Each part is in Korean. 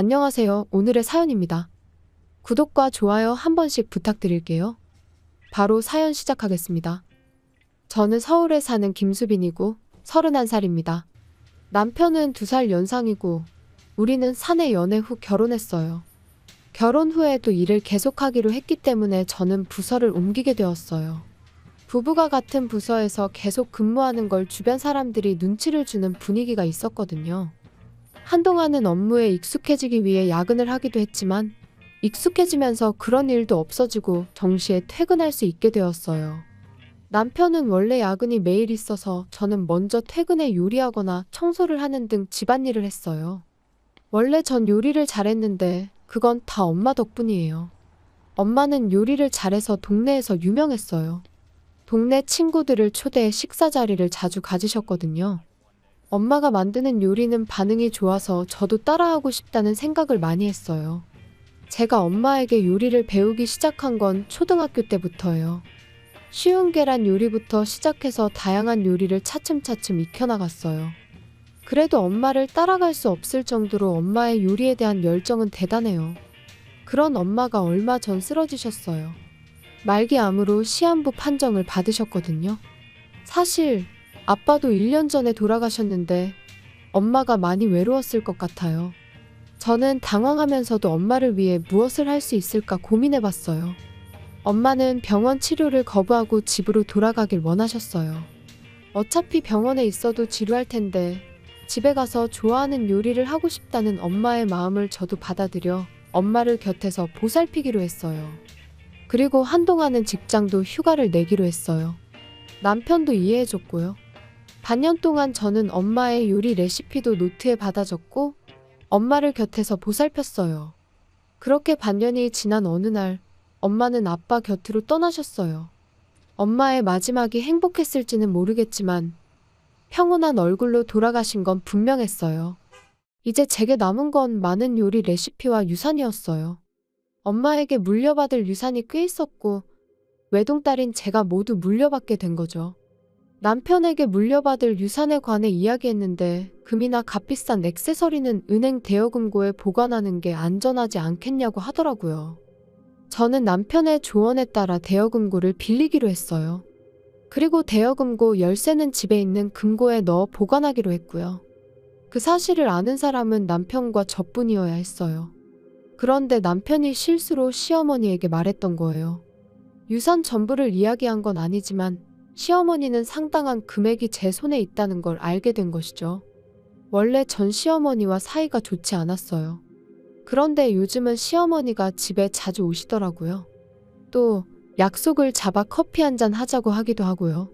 안녕하세요. 오늘의 사연입니다. 구독과 좋아요 한 번씩 부탁드릴게요. 바로 사연 시작하겠습니다. 저는 서울에 사는 김수빈이고 31살입니다. 남편은 2살 연상이고 우리는 사내 연애 후 결혼했어요. 결혼 후에도 일을 계속하기로 했기 때문에 저는 부서를 옮기게 되었어요. 부부가 같은 부서에서 계속 근무하는 걸 주변 사람들이 눈치를 주는 분위기가 있었거든요. 한동안은 업무에 익숙해지기 위해 야근을 하기도 했지만 익숙해지면서 그런 일도 없어지고 정시에 퇴근할 수 있게 되었어요. 남편은 원래 야근이 매일 있어서 저는 먼저 퇴근해 요리하거나 청소를 하는 등 집안일을 했어요. 원래 전 요리를 잘했는데 그건 다 엄마 덕분이에요. 엄마는 요리를 잘해서 동네에서 유명했어요. 동네 친구들을 초대해 식사 자리를 자주 가지셨거든요. 엄마가 만드는 요리는 반응이 좋아서 저도 따라하고 싶다는 생각을 많이 했어요. 제가 엄마에게 요리를 배우기 시작한 건 초등학교 때부터예요. 쉬운 계란 요리부터 시작해서 다양한 요리를 차츰차츰 익혀나갔어요. 그래도 엄마를 따라갈 수 없을 정도로 엄마의 요리에 대한 열정은 대단해요. 그런 엄마가 얼마 전 쓰러지셨어요. 말기암으로 시한부 판정을 받으셨거든요. 사실 아빠도 1년 전에 돌아가셨는데 엄마가 많이 외로웠을 것 같아요. 저는 당황하면서도 엄마를 위해 무엇을 할 수 있을까 고민해봤어요. 엄마는 병원 치료를 거부하고 집으로 돌아가길 원하셨어요. 어차피 병원에 있어도 지루할 텐데 집에 가서 좋아하는 요리를 하고 싶다는 엄마의 마음을 저도 받아들여 엄마를 곁에서 보살피기로 했어요. 그리고 한동안은 직장도 휴가를 내기로 했어요. 남편도 이해해줬고요. 반년 동안 저는 엄마의 요리 레시피도 노트에 받아 적고 엄마를 곁에서 보살폈어요. 그렇게 반년이 지난 어느 날 엄마는 아빠 곁으로 떠나셨어요. 엄마의 마지막이 행복했을지는 모르겠지만 평온한 얼굴로 돌아가신 건 분명했어요. 이제 제게 남은 건 많은 요리 레시피와 유산이었어요. 엄마에게 물려받을 유산이 꽤 있었고 외동딸인 제가 모두 물려받게 된 거죠. 남편에게 물려받을 유산에 관해 이야기했는데 금이나 값비싼 액세서리는 은행 대여금고에 보관하는 게 안전하지 않겠냐고 하더라고요. 저는 남편의 조언에 따라 대여금고를 빌리기로 했어요. 그리고 대여금고 열쇠는 집에 있는 금고에 넣어 보관하기로 했고요. 그 사실을 아는 사람은 남편과 저뿐이어야 했어요. 그런데 남편이 실수로 시어머니에게 말했던 거예요. 유산 전부를 이야기한 건 아니지만 시어머니는 상당한 금액이 제 손에 있다는 걸 알게 된 것이죠. 원래 전 시어머니와 사이가 좋지 않았어요. 그런데 요즘은 시어머니가 집에 자주 오시더라고요. 또 약속을 잡아 커피 한잔 하자고 하기도 하고요.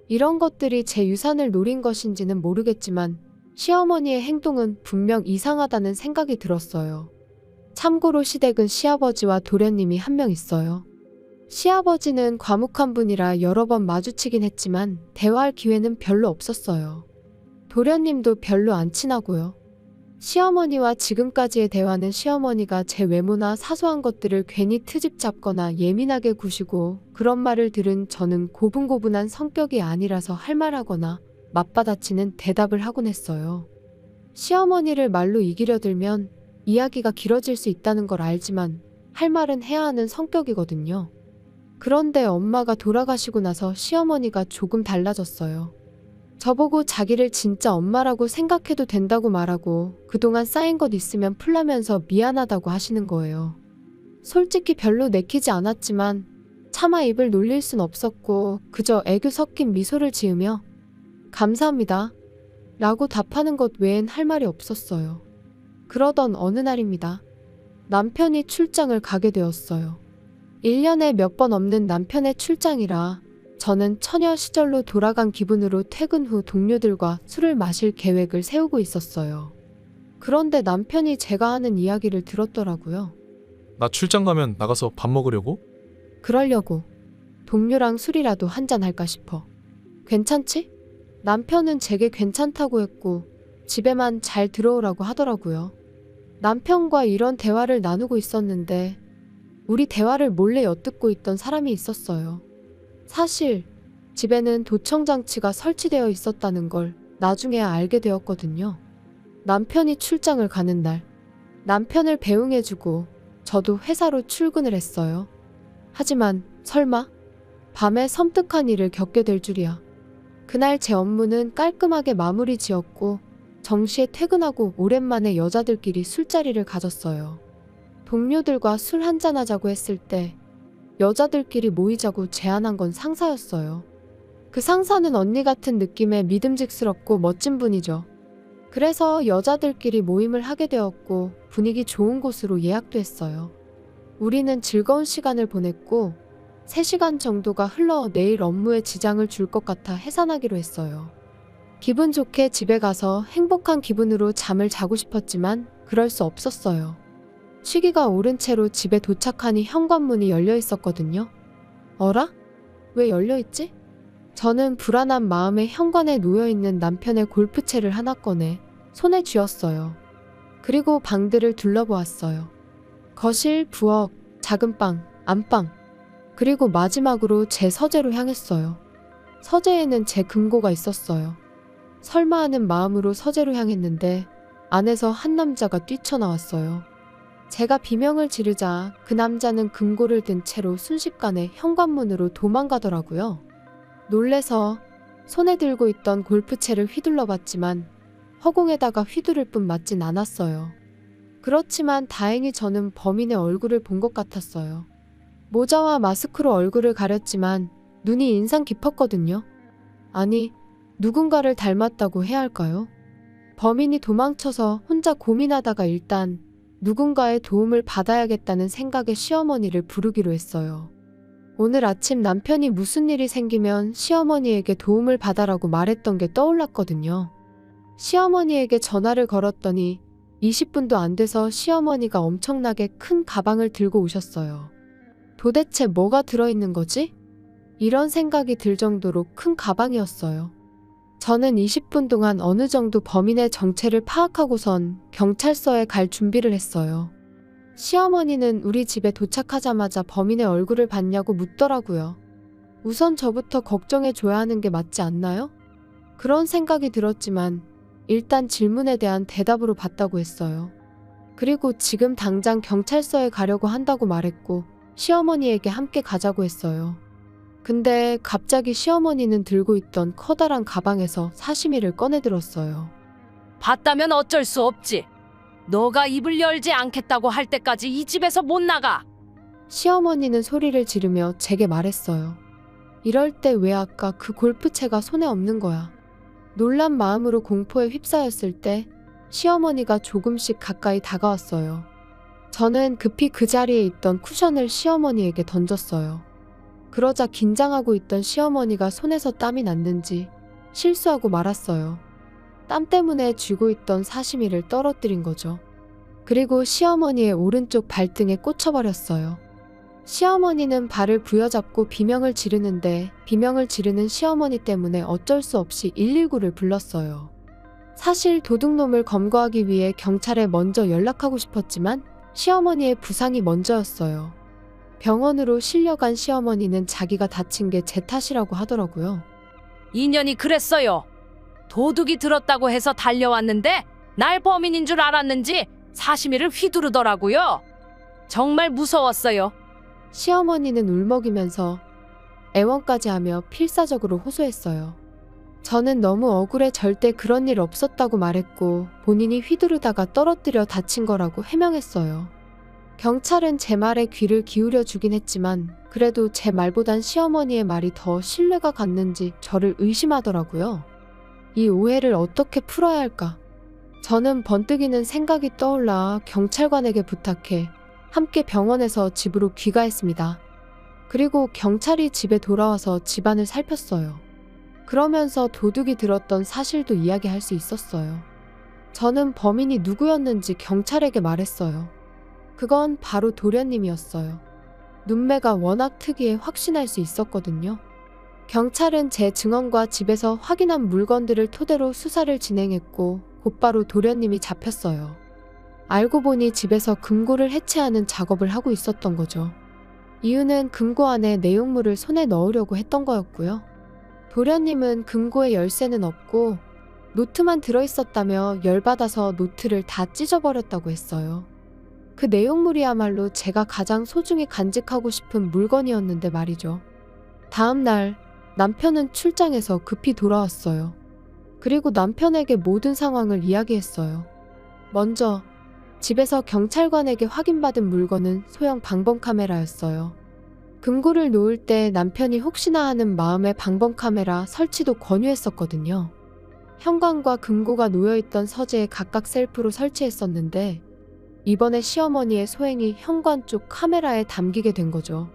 이런 것들이 제 유산을 노린 것인지는 모르겠지만 시어머니의 행동은 분명 이상하다는 생각이 들었어요. 참고로 시댁은 시아버지와 도련님이 한 명 있어요. 시아버지는 과묵한 분이라 여러 번 마주치긴 했지만 대화할 기회는 별로 없었어요. 도련님도 별로 안 친하고요. 시어머니와 지금까지의 대화는 시어머니가 제 외모나 사소한 것들을 괜히 트집 잡거나 예민하게 구시고 그런 말을 들은 저는 고분고분한 성격이 아니라서 할 말하거나 맞받아치는 대답을 하곤 했어요. 시어머니를 말로 이기려 들면 이야기가 길어질 수 있다는 걸 알지만 할 말은 해야 하는 성격이거든요. 그런데 엄마가 돌아가시고 나서 시어머니가 조금 달라졌어요. 저보고 자기를 진짜 엄마라고 생각해도 된다고 말하고 그동안 쌓인 것 있으면 풀라면서 미안하다고 하시는 거예요. 솔직히 별로 내키지 않았지만 차마 입을 놀릴 순 없었고 그저 애교 섞인 미소를 지으며 감사합니다 라고 답하는 것 외엔 할 말이 없었어요. 그러던 어느 날입니다. 남편이 출장을 가게 되었어요. 1년에 몇 번 없는 남편의 출장이라 저는 처녀 시절로 돌아간 기분으로 퇴근 후 동료들과 술을 마실 계획을 세우고 있었어요. 그런데 남편이 제가 하는 이야기를 들었더라고요. 나 출장 가면 나가서 밥 먹으려고? 그러려고. 동료랑 술이라도 한잔 할까 싶어. 괜찮지? 남편은 제게 괜찮다고 했고 집에만 잘 들어오라고 하더라고요. 남편과 이런 대화를 나누고 있었는데 우리 대화를 몰래 엿듣고 있던 사람이 있었어요. 사실 집에는 도청장치가 설치되어 있었다는 걸 나중에 알게 되었거든요. 남편이 출장을 가는 날 남편을 배웅해주고 저도 회사로 출근을 했어요. 하지만 설마 밤에 섬뜩한 일을 겪게 될 줄이야. 그날 제 업무는 깔끔하게 마무리 지었고 정시에 퇴근하고 오랜만에 여자들끼리 술자리를 가졌어요. 동료들과 술 한잔하자고 했을 때 여자들끼리 모이자고 제안한 건 상사였어요. 그 상사는 언니 같은 느낌의 믿음직스럽고 멋진 분이죠. 그래서 여자들끼리 모임을 하게 되었고 분위기 좋은 곳으로 예약도 했어요. 우리는 즐거운 시간을 보냈고 3시간 정도가 흘러 내일 업무에 지장을 줄 것 같아 해산하기로 했어요. 기분 좋게 집에 가서 행복한 기분으로 잠을 자고 싶었지만 그럴 수 없었어요. 시기가 오른 채로 집에 도착하니 현관문이 열려 있었거든요. 어라? 왜 열려 있지? 저는 불안한 마음에 현관에 놓여있는 남편의 골프채를 하나 꺼내 손에 쥐었어요. 그리고 방들을 둘러보았어요. 거실, 부엌, 작은 방, 안방, 그리고 마지막으로 제 서재로 향했어요. 서재에는 제 금고가 있었어요. 설마 하는 마음으로 서재로 향했는데 안에서 한 남자가 뛰쳐나왔어요. 제가 비명을 지르자 그 남자는 금고를 든 채로 순식간에 현관문으로 도망가더라고요. 놀래서 손에 들고 있던 골프채를 휘둘러 봤지만 허공에다가 휘두를 뿐 맞진 않았어요. 그렇지만 다행히 저는 범인의 얼굴을 본 것 같았어요. 모자와 마스크로 얼굴을 가렸지만 눈이 인상 깊었거든요. 아니, 누군가를 닮았다고 해야 할까요? 범인이 도망쳐서 혼자 고민하다가 일단 누군가의 도움을 받아야겠다는 생각에 시어머니를 부르기로 했어요. 오늘 아침 남편이 무슨 일이 생기면 시어머니에게 도움을 받아라고 말했던 게 떠올랐거든요. 시어머니에게 전화를 걸었더니 20분도 안 돼서 시어머니가 엄청나게 큰 가방을 들고 오셨어요. 도대체 뭐가 들어있는 거지? 이런 생각이 들 정도로 큰 가방이었어요. 저는 20분 동안 어느 정도 범인의 정체를 파악하고선 경찰서에 갈 준비를 했어요. 시어머니는 우리 집에 도착하자마자 범인의 얼굴을 봤냐고 묻더라고요. 우선 저부터 걱정해줘야 하는 게 맞지 않나요? 그런 생각이 들었지만 일단 질문에 대한 대답으로 받다고 했어요. 그리고 지금 당장 경찰서에 가려고 한다고 말했고 시어머니에게 함께 가자고 했어요. 근데 갑자기 시어머니는 들고 있던 커다란 가방에서 사시미를 꺼내들었어요. 봤다면 어쩔 수 없지. 너가 입을 열지 않겠다고 할 때까지 이 집에서 못 나가. 시어머니는 소리를 지르며 제게 말했어요. 이럴 때 왜 아까 그 골프채가 손에 없는 거야. 놀란 마음으로 공포에 휩싸였을 때 시어머니가 조금씩 가까이 다가왔어요. 저는 급히 그 자리에 있던 쿠션을 시어머니에게 던졌어요. 그러자 긴장하고 있던 시어머니가 손에서 땀이 났는지 실수하고 말았어요. 땀 때문에 쥐고 있던 사시미를 떨어뜨린 거죠. 그리고 시어머니의 오른쪽 발등에 꽂혀버렸어요. 시어머니는 발을 부여잡고 비명을 지르는데 비명을 지르는 시어머니 때문에 어쩔 수 없이 119를 불렀어요. 사실 도둑놈을 검거하기 위해 경찰에 먼저 연락하고 싶었지만 시어머니의 부상이 먼저였어요. 병원으로 실려간 시어머니는 자기가 다친 게 제 탓이라고 하더라고요. 인연이 그랬어요. 도둑이 들었다고 해서 달려왔는데 날 범인인 줄 알았는지 사시미를 휘두르더라고요. 정말 무서웠어요. 시어머니는 울먹이면서 애원까지 하며 필사적으로 호소했어요. 저는 너무 억울해 절대 그런 일 없었다고 말했고 본인이 휘두르다가 떨어뜨려 다친 거라고 해명했어요. 경찰은 제 말에 귀를 기울여 주긴 했지만 그래도 제 말보단 시어머니의 말이 더 신뢰가 갔는지 저를 의심하더라고요. 이 오해를 어떻게 풀어야 할까? 저는 번뜩이는 생각이 떠올라 경찰관에게 부탁해 함께 병원에서 집으로 귀가했습니다. 그리고 경찰이 집에 돌아와서 집안을 살폈어요. 그러면서 도둑이 들었던 사실도 이야기할 수 있었어요. 저는 범인이 누구였는지 경찰에게 말했어요. 그건 바로 도련님이었어요. 눈매가 워낙 특이해 확신할 수 있었거든요. 경찰은 제 증언과 집에서 확인한 물건들을 토대로 수사를 진행했고 곧바로 도련님이 잡혔어요. 알고 보니 집에서 금고를 해체하는 작업을 하고 있었던 거죠. 이유는 금고 안에 내용물을 손에 넣으려고 했던 거였고요. 도련님은 금고에 열쇠는 없고 노트만 들어있었다며 열받아서 노트를 다 찢어버렸다고 했어요. 그 내용물이야말로 제가 가장 소중히 간직하고 싶은 물건이었는데 말이죠. 다음 날 남편은 출장에서 급히 돌아왔어요. 그리고 남편에게 모든 상황을 이야기했어요. 먼저 집에서 경찰관에게 확인받은 물건은 소형 방범 카메라였어요. 금고를 놓을 때 남편이 혹시나 하는 마음에 방범 카메라 설치도 권유했었거든요. 현관과 금고가 놓여있던 서재에 각각 셀프로 설치했었는데 이번에 시어머니의 소행이 현관 쪽 카메라에 담기게 된 거죠.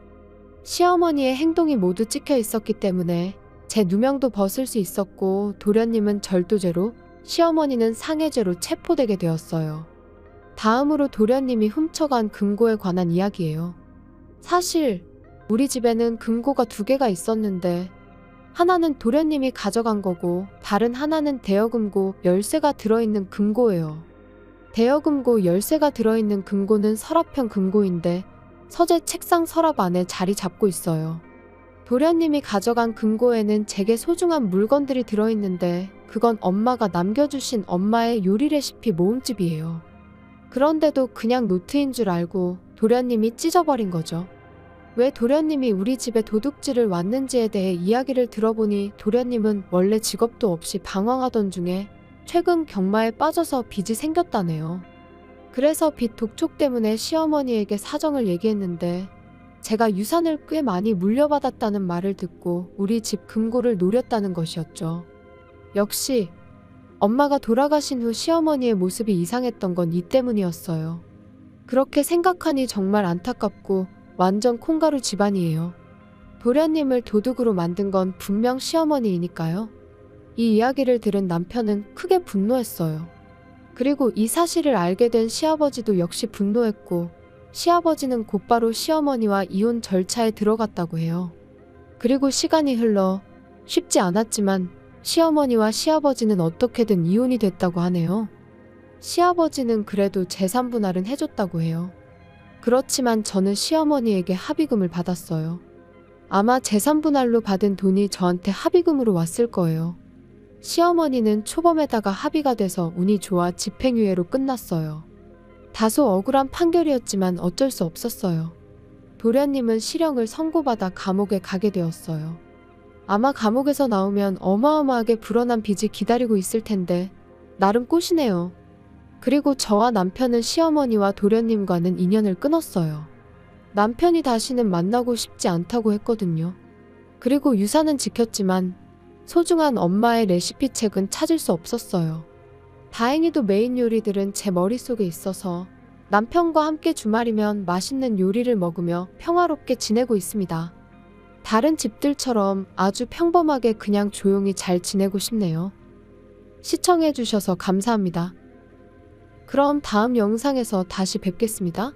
시어머니의 행동이 모두 찍혀 있었기 때문에 제 누명도 벗을 수 있었고 도련님은 절도죄로, 시어머니는 상해죄로 체포되게 되었어요. 다음으로 도련님이 훔쳐간 금고에 관한 이야기예요. 사실 우리 집에는 금고가 2개가 있었는데 하나는 도련님이 가져간 거고 다른 하나는 대여금고 열쇠가 들어있는 금고예요. 대여금고 열쇠가 들어있는 금고는 서랍형 금고인데 서재 책상 서랍 안에 자리 잡고 있어요. 도련님이 가져간 금고에는 제게 소중한 물건들이 들어있는데 그건 엄마가 남겨주신 엄마의 요리 레시피 모음집이에요. 그런데도 그냥 노트인 줄 알고 도련님이 찢어버린 거죠. 왜 도련님이 우리 집에 도둑질을 왔는지에 대해 이야기를 들어보니 도련님은 원래 직업도 없이 방황하던 중에 최근 경마에 빠져서 빚이 생겼다네요. 그래서 빚 독촉 때문에 시어머니에게 사정을 얘기했는데 제가 유산을 꽤 많이 물려받았다는 말을 듣고 우리 집 금고를 노렸다는 것이었죠. 역시 엄마가 돌아가신 후 시어머니의 모습이 이상했던 건 이 때문이었어요. 그렇게 생각하니 정말 안타깝고 완전 콩가루 집안이에요. 도련님을 도둑으로 만든 건 분명 시어머니이니까요. 이 이야기를 들은 남편은 크게 분노했어요. 그리고 이 사실을 알게 된 시아버지도 역시 분노했고 시아버지는 곧바로 시어머니와 이혼 절차에 들어갔다고 해요. 그리고 시간이 흘러 쉽지 않았지만 시어머니와 시아버지는 어떻게든 이혼이 됐다고 하네요. 시아버지는 그래도 재산 분할은 해줬다고 해요. 그렇지만 저는 시어머니에게 합의금을 받았어요. 아마 재산 분할로 받은 돈이 저한테 합의금으로 왔을 거예요. 시어머니는 초범에다가 합의가 돼서 운이 좋아 집행유예로 끝났어요. 다소 억울한 판결이었지만 어쩔 수 없었어요. 도련님은 실형을 선고받아 감옥에 가게 되었어요. 아마 감옥에서 나오면 어마어마하게 불어난 빚이 기다리고 있을 텐데 나름 꼬시네요. 그리고 저와 남편은 시어머니와 도련님과는 인연을 끊었어요. 남편이 다시는 만나고 싶지 않다고 했거든요. 그리고 유산은 지켰지만 소중한 엄마의 레시피 책은 찾을 수 없었어요. 다행히도 메인 요리들은 제 머릿속에 있어서 남편과 함께 주말이면 맛있는 요리를 먹으며 평화롭게 지내고 있습니다. 다른 집들처럼 아주 평범하게 그냥 조용히 잘 지내고 싶네요. 시청해주셔서 감사합니다. 그럼 다음 영상에서 다시 뵙겠습니다.